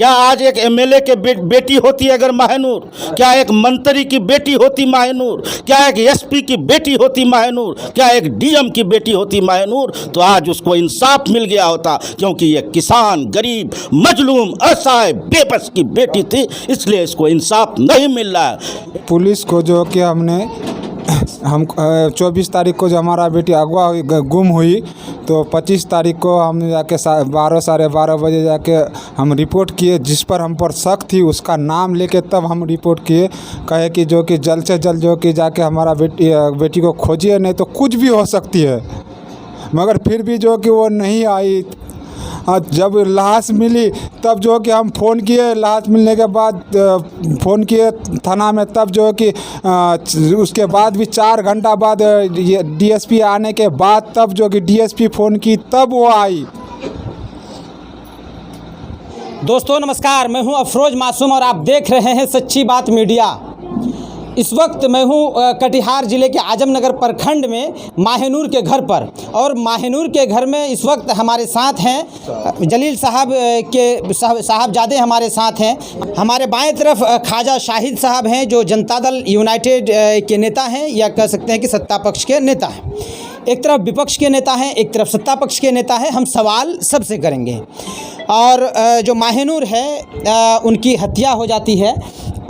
क्या आज एक एमएलए के बेटी होती अगर माहनूर, क्या एक मंत्री की बेटी होती माहनूर, क्या एक एसपी की बेटी होती माहनूर, क्या एक डीएम की बेटी होती माहनूर, तो आज उसको इंसाफ मिल गया होता। क्योंकि ये किसान, गरीब, मजलूम, असहाय, बेबस की बेटी थी, इसलिए इसको इंसाफ नहीं मिल रहा है। पुलिस को जो कि हम 24 तारीख को जो हमारा बेटी अगवा हुई, गुम हुई, तो 25 तारीख को हम जाके 12 साढ़े 12 बजे जाके हम रिपोर्ट किए। जिस पर हम पर शक थी उसका नाम लेके तब हम रिपोर्ट किए, कहे कि जो कि जल्द से जल्द जो कि जाके हमारा बेटी को खोजिए, नहीं तो कुछ भी हो सकती है। मगर फिर भी जो कि वो नहीं आई। जब लाश मिली तब जो कि हम फ़ोन किए, लाश मिलने के बाद फ़ोन किए थाना में, तब जो कि उसके बाद भी 4 घंटा बाद ये डीएसपी आने के बाद तब जो कि डीएसपी फ़ोन की तब वो आई। दोस्तों नमस्कार, मैं हूं अफरोज मासूम और आप देख रहे हैं सच्ची बात मीडिया। इस वक्त मैं हूं कटिहार ज़िले के आजमनगर प्रखंड में माहनूर के घर पर, और माहनूर के घर में इस वक्त हमारे साथ हैं जलील साहब के साहबजादे हमारे साथ हैं। हमारे बाएं तरफ ख्वाजा शाहिद साहब हैं जो जनता दल यूनाइटेड के नेता हैं, या कह सकते हैं कि सत्ता पक्ष के नेता हैं। एक तरफ विपक्ष के नेता हैं, एक तरफ सत्ता पक्ष के नेता हैं। हम सवाल सबसे करेंगे। और जो माहनूर है उनकी हत्या हो जाती है,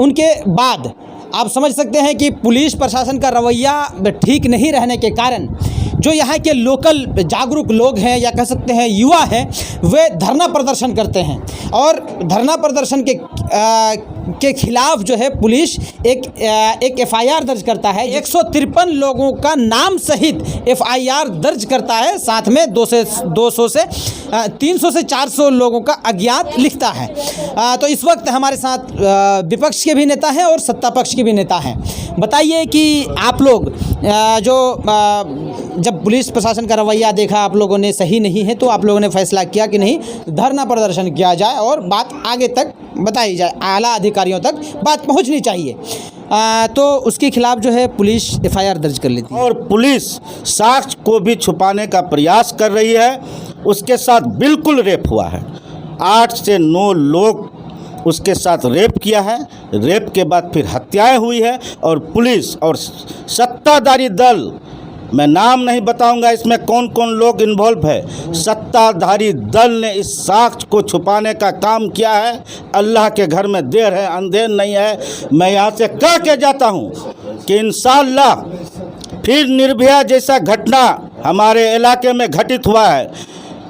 उनके बाद आप समझ सकते हैं कि पुलिस प्रशासन का रवैया ठीक नहीं रहने के कारण जो यहाँ के लोकल जागरूक लोग हैं, या कह सकते हैं युवा हैं, वे धरना प्रदर्शन करते हैं। और धरना प्रदर्शन के खिलाफ जो है पुलिस एक एफआईआर दर्ज करता है। 153 लोगों का नाम सहित एफआईआर दर्ज करता है। साथ में 200 से 300 से 400 लोगों का अज्ञात लिखता है। तो इस वक्त हमारे साथ विपक्ष के भी नेता हैं और सत्ता पक्ष के भी नेता हैं। बताइए कि आप लोग जब पुलिस प्रशासन का रवैया देखा आप लोगों ने सही नहीं है, तो आप लोगों ने फैसला किया कि नहीं, धरना प्रदर्शन किया जाए और बात आगे तक बताई जाए, आला अधिकारियों तक बात पहुंचनी चाहिए। तो उसके खिलाफ जो है पुलिस एफआईआर दर्ज कर लेती है। और पुलिस साक्ष्य को भी छुपाने का प्रयास कर रही है। उसके साथ बिल्कुल रेप हुआ है। 8 से 9 लोग उसके साथ रेप किया है। रेप के बाद फिर हत्याएं हुई है। और पुलिस और सत्ताधारी दल, मैं नाम नहीं बताऊंगा इसमें कौन कौन लोग इन्वॉल्व है, सत्ताधारी दल ने इस साक्ष्य को छुपाने का काम किया है। अल्लाह के घर में देर है अंधेर नहीं है। मैं यहाँ से कह के जाता हूँ कि इंशाअल्लाह फिर निर्भया जैसा घटना हमारे इलाके में घटित हुआ है।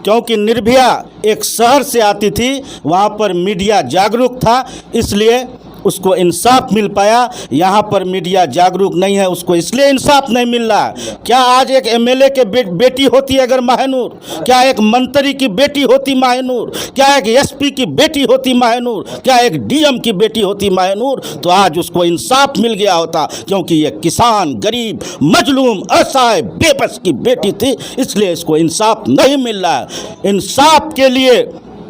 क्योंकि निर्भया एक शहर से आती थी, वहाँ पर मीडिया जागरूक था, इसलिए उसको इंसाफ मिल पाया। यहाँ पर मीडिया जागरूक नहीं है, उसको इसलिए इंसाफ नहीं मिल रहा है। क्या आज एक एमएलए के बेटी होती अगर माहनूर, क्या एक मंत्री की बेटी होती माहनूर, क्या एक एसपी की बेटी होती माहनूर, क्या एक डीएम की बेटी होती माहनूर, तो आज उसको इंसाफ मिल गया होता। क्योंकि ये किसान, गरीब, मजलूम, असहाय, बेबस की बेटी थी, इसलिए इसको इंसाफ नहीं मिल रहा है। इंसाफ के लिए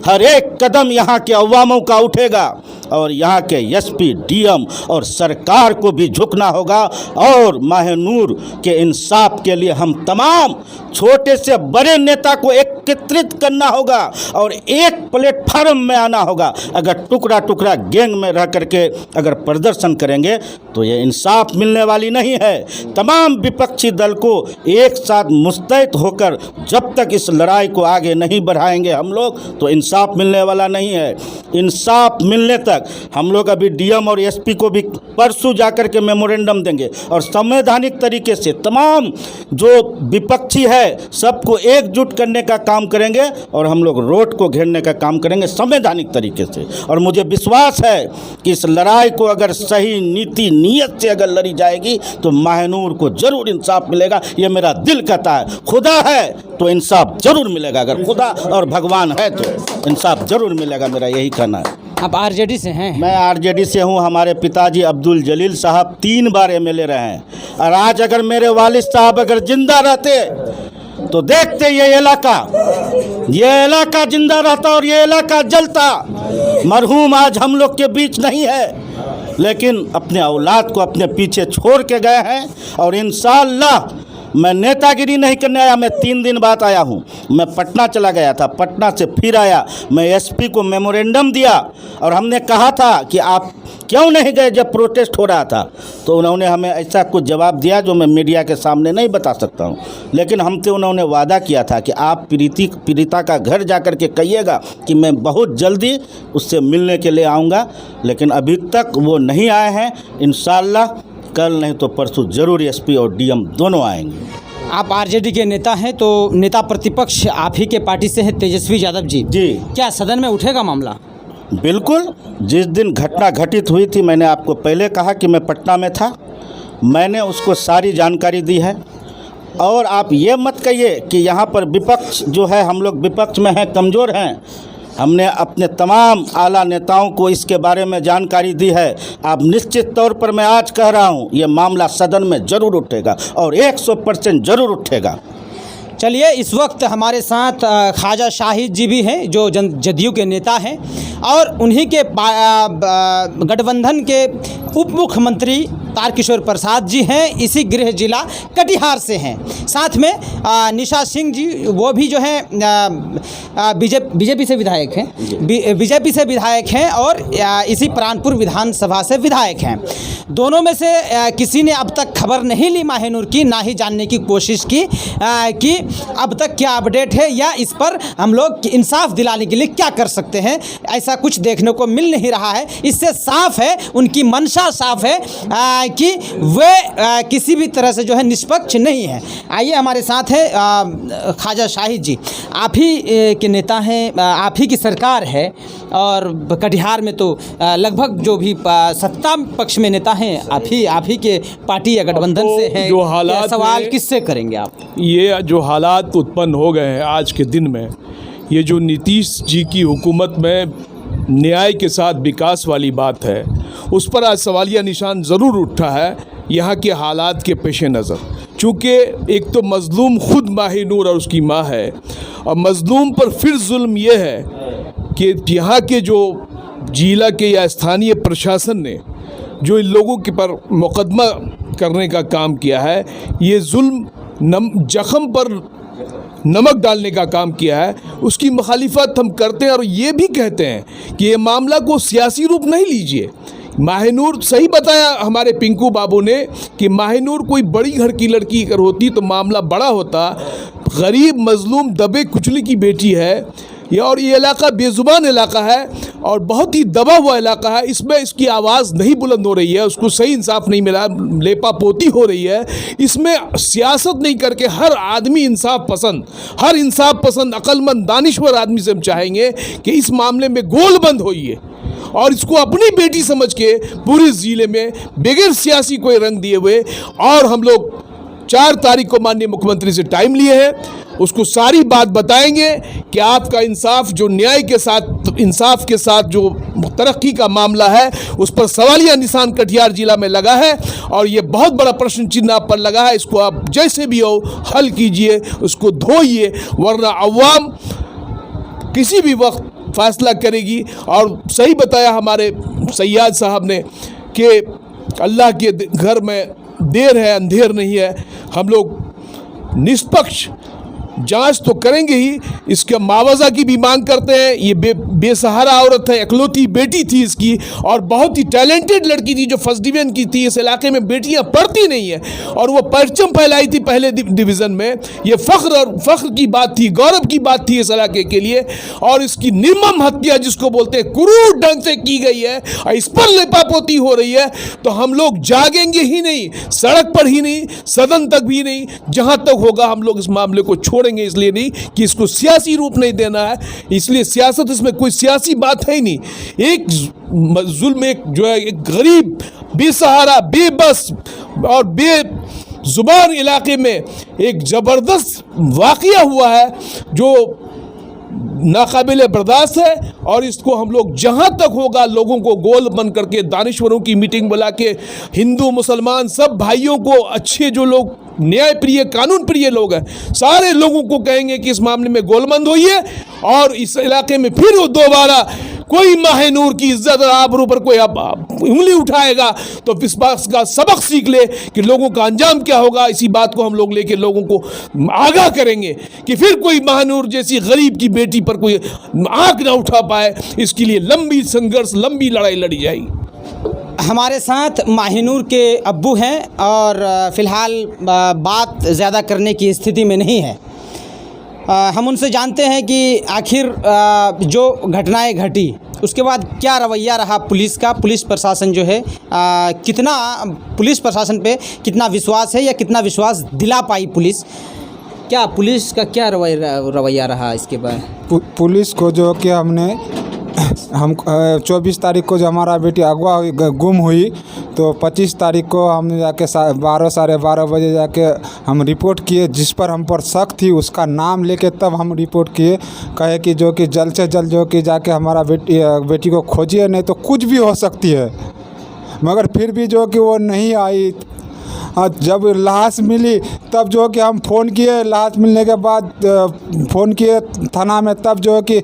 हर एक कदम यहाँ के अवामों का उठेगा और यहाँ के एसपी, डीएम और सरकार को भी झुकना होगा। और माहनूर के इंसाफ के लिए हम तमाम छोटे से बड़े नेता को एकत्रित करना होगा और एक प्लेटफार्म में आना होगा। अगर टुकड़ा टुकड़ा गैंग में रह करके अगर प्रदर्शन करेंगे तो ये इंसाफ मिलने वाली नहीं है। तमाम विपक्षी दल को एक साथ मुस्तैद होकर जब तक इस लड़ाई को आगे नहीं बढ़ाएंगे हम लोग, तो इंसाफ मिलने वाला नहीं है। इंसाफ मिलने तक हम लोग अभी डीएम और एसपी को भी परसों जाकर के मेमोरेंडम देंगे और संवैधानिक तरीके से तमाम जो विपक्षी है सबको एकजुट करने का काम करेंगे और हम लोग रोड को घेरने का काम करेंगे संवैधानिक तरीके से। और मुझे विश्वास है कि इस लड़ाई को अगर सही नीति नियत से अगर लड़ी जाएगी तो माहनूर को जरूर इंसाफ मिलेगा। ये मेरा दिल कहता है। खुदा है तो इंसाफ जरूर मिलेगा, अगर खुदा और भगवान है तो इंसाफ जरूर मिलेगा, मेरा यही कहना है। आप आरजेडी से हैं? मैं आरजेडी से हूँ। हमारे पिताजी अब्दुल जलील साहब 3 बार एमएलए रहे हैं। और आज अगर मेरे वालिद साहब अगर जिंदा रहते तो देखते ये इलाका जिंदा रहता और ये इलाका जलता। मरहूम आज हम लोग के बीच नहीं है, लेकिन अपने औलाद को अपने पीछे छोड़ के गए हैं। और इंशाअल्लाह मैं नेतागिरी नहीं करने आया, मैं 3 दिन बाद आया हूँ। मैं पटना चला गया था, पटना से फिर आया, मैं एसपी को मेमोरेंडम दिया और हमने कहा था कि आप क्यों नहीं गए जब प्रोटेस्ट हो रहा था। तो उन्होंने हमें ऐसा कुछ जवाब दिया जो मैं मीडिया के सामने नहीं बता सकता हूँ, लेकिन हमसे उन्होंने वादा किया था कि आप पीड़िता का घर जा कर के कहिएगा कि मैं बहुत जल्दी उससे मिलने के लिए आऊँगा। लेकिन अभी तक वो नहीं आए हैं। इंशाल्लाह कल नहीं तो परसों ज़रूर एसपी और डीएम दोनों आएंगे। आप आरजेडी के नेता हैं, तो नेता प्रतिपक्ष आप ही के पार्टी से हैं, तेजस्वी यादव जी। जी क्या सदन में उठेगा मामला? बिल्कुल। जिस दिन घटना घटित हुई थी, मैंने आपको पहले कहा कि मैं पटना में था, मैंने उसको सारी जानकारी दी है। और आप ये मत कहिए कि यहाँ पर विपक्ष जो है, हम लोग विपक्ष में हैं, कमज़ोर हैं। हमने अपने तमाम आला नेताओं को इसके बारे में जानकारी दी है। आप निश्चित तौर पर, मैं आज कह रहा हूँ, ये मामला सदन में ज़रूर उठेगा और 100% ज़रूर उठेगा। चलिए, इस वक्त हमारे साथ ख्वाजा शाहिद जी भी हैं, जो जदयू के नेता हैं और उन्हीं के गठबंधन के उप मुख्यमंत्री तारकिशोर प्रसाद जी हैं, इसी गृह जिला कटिहार से हैं। साथ में निशा सिंह जी, वो भी जो हैं बीजेपी से विधायक हैं, बीजेपी से विधायक हैं और इसी प्राणपुर विधानसभा से विधायक हैं। दोनों में से किसी ने अब तक खबर नहीं ली माहेनूर की, ना ही जानने की कोशिश की कि अब तक क्या अपडेट है या इस पर हम लोग इंसाफ दिलाने के लिए क्या कर सकते हैं। ऐसा कुछ देखने को मिल नहीं रहा है। इससे साफ है, उनकी मंशा साफ है कि वे किसी भी तरह से जो है निष्पक्ष नहीं है। आइए, हमारे साथ है ख्वाजा शाहिद जी। आप ही के नेता हैं, आप ही की सरकार है और कटिहार में तो लगभग जो भी सत्ता पक्ष में नेता हैं आप ही के पार्टी या गठबंधन से हैं। जो हालात सवाल किससे करेंगे आप? ये जो हालात उत्पन्न हो गए हैं आज के दिन में, ये जो नीतीश जी की हुकूमत में न्याय के साथ विकास वाली बात है, उस पर आज सवालिया निशान ज़रूर उठा है यहाँ के हालात के पेश नज़र। चूँकि एक तो मज़लूम खुद माहिनूर और उसकी माँ है, और मज़लूम पर फिर जुल्म ये है कि यहाँ के जो जिला के या स्थानीय प्रशासन ने जो इन लोगों के पर मुकदमा करने का काम किया है, ये जुल्म जख्म पर नमक डालने का काम किया है, उसकी मुखालिफत हम करते हैं और ये भी कहते हैं कि ये मामला को सियासी रूप नहीं लीजिए। माहिनूर, सही बताया हमारे पिंकू बाबू ने कि माहिनूर कोई बड़ी घर की लड़की अगर होती तो मामला बड़ा होता। गरीब मजलूम दबे कुचले की बेटी है और ये इलाका बेजुबान इलाका है और बहुत ही दबा हुआ इलाका है। इसमें इसकी आवाज़ नहीं बुलंद हो रही है, उसको सही इंसाफ नहीं मिला, लेपापोती हो रही है। इसमें सियासत नहीं करके हर आदमी इंसाफ पसंद अक्लमंद दानिश्वर आदमी से हम चाहेंगे कि इस मामले में गोलबंद होइए और इसको अपनी बेटी समझ के पूरे ज़िले में बगैर सियासी कोई रंग दिए हुए। और हम लोग 4 तारीख को माननीय मुख्यमंत्री से टाइम लिए हैं, उसको सारी बात बताएंगे कि आपका इंसाफ जो न्याय के साथ, इंसाफ के साथ जो तरक्की का मामला है, उस पर सवालिया निशान कटिहार जिला में लगा है और ये बहुत बड़ा प्रश्न चिन्ह आप पर लगा है। इसको आप जैसे भी हो हल कीजिए, उसको धोइए, वरना अवाम किसी भी वक्त फैसला करेगी। और सही बताया हमारे सैयद साहब ने कि अल्लाह के घर में देर है अंधेर नहीं है। हम लोग निष्पक्ष जांच तो करेंगे ही, इसके मुआवजा की भी मांग करते हैं। ये बेसहारा औरत है, इकलौती बेटी थी इसकी और बहुत ही टैलेंटेड लड़की थी जो फर्स्ट डिवीज़न की थी। इस इलाके में बेटियां पढ़ती नहीं है और वो परचम फैलाई थी पहले डिवीज़न में। ये फ़ख्र की बात थी, गौरव की बात थी इस इलाके के लिए। और इसकी निर्मम हत्या जिसको बोलते हैं क्रूर ढंग से की गई है और इस पर लेपापोती हो रही है। तो हम लोग जागेंगे ही नहीं, सड़क पर ही नहीं, सदन तक भी नहीं, जहाँ तक होगा हम लोग इस मामले को छोड़ेंगे। इसलिए नहीं कि इसको सियासी रूप नहीं देना है, इसलिए सियासत, इसमें कोई सियासी बात है ही नहीं। एक जुल्म, एक जो है एक गरीब, बेसहारा, बेबस और बेजुबान इलाके में एक ज़बरदस्त वाक़या हुआ है जो नाकाबिले बर्दाश्त है। और इसको हम लोग जहाँ तक होगा लोगों को गोल बंद करके, दानिश्वरों की मीटिंग बुला के, हिंदू मुसलमान सब भाइयों को, अच्छे जो लोग न्याय प्रिय कानून प्रिय लोग हैं, सारे लोगों को कहेंगे कि इस मामले में गोलबंद होइए और इस इलाके में फिर वो दोबारा कोई माहनूर की इज्जत और आबरू पर कोई उंगली उठाएगा तो इस बात का सबक सीख ले कि लोगों का अंजाम क्या होगा। इसी बात को हम लोग लेके लोगों को आगाह करेंगे कि फिर कोई माहनूर जैसी गरीब की बेटी पर कोई आंख ना उठा पाए। इसके लिए लंबी संघर्ष, लंबी लड़ाई लड़ी जाएगी। हमारे साथ माहिनूर के अब्बू हैं और फ़िलहाल बात ज़्यादा करने की स्थिति में नहीं है। हम उनसे जानते हैं कि आखिर जो घटनाएं घटी उसके बाद क्या रवैया रहा पुलिस का। पुलिस प्रशासन जो है कितना पुलिस प्रशासन पे कितना विश्वास है या कितना विश्वास दिला पाई पुलिस, क्या पुलिस का क्या रवैया रहा इसके बाद? पुलिस को जो कि हम 24 तारीख को जो हमारा बेटी अगवा हुई, गुम हुई, तो 25 तारीख को हम जाके 12 साढ़े 12 बजे जाके हम रिपोर्ट किए। जिस पर हम पर शक थी उसका नाम लेके तब हम रिपोर्ट किए, कहे कि जो कि जल्द से जल्द जो कि जाके हमारा बेटी को खोजिए, नहीं तो कुछ भी हो सकती है। मगर फिर भी जो कि वो नहीं आई। जब लाश मिली तब जो कि हम फ़ोन किए, लाश मिलने के बाद फ़ोन किए थाना में, तब जो कि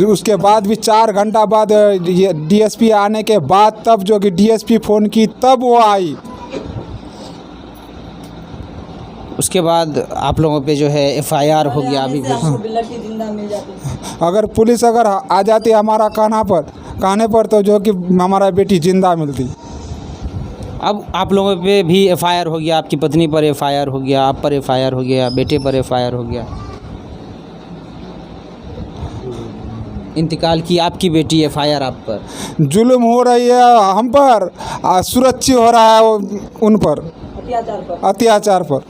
उसके बाद भी 4 घंटा बाद ये डीएसपी आने के बाद तब जो कि डीएसपी फ़ोन की तब वो आई। उसके बाद आप लोगों पे जो है एफआईआर हो गया। अभी अगर पुलिस अगर आ जाती हमारा कहने पर तो जो कि हमारा बेटी जिंदा मिलती। अब आप लोगों पे भी एफआईआर हो गया, आपकी पत्नी पर एफआईआर हो गया, आप पर एफआईआर हो गया, बेटे पर एफआईआर हो गया। इंतकाल की आपकी बेटी, एफआईआर आप पर। जुल्म हो रही है हम पर, सुरक्षित हो रहा है उन पर, अत्याचार पर।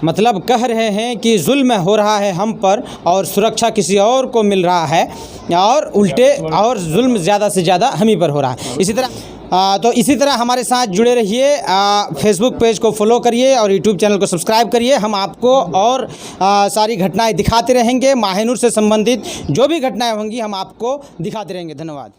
मतलब कह रहे हैं कि जुल्म हो रहा है हम पर और सुरक्षा किसी और को मिल रहा है, और उल्टे और जुल्म ज़्यादा से ज़्यादा हम ही पर हो रहा है। इसी तरह हमारे साथ जुड़े रहिए। फेसबुक पेज को फॉलो करिए और यूट्यूब चैनल को सब्सक्राइब करिए। हम आपको और सारी घटनाएं दिखाते रहेंगे। माहिनूर से संबंधित जो भी घटनाएं होंगी हम आपको दिखाते रहेंगे। धन्यवाद।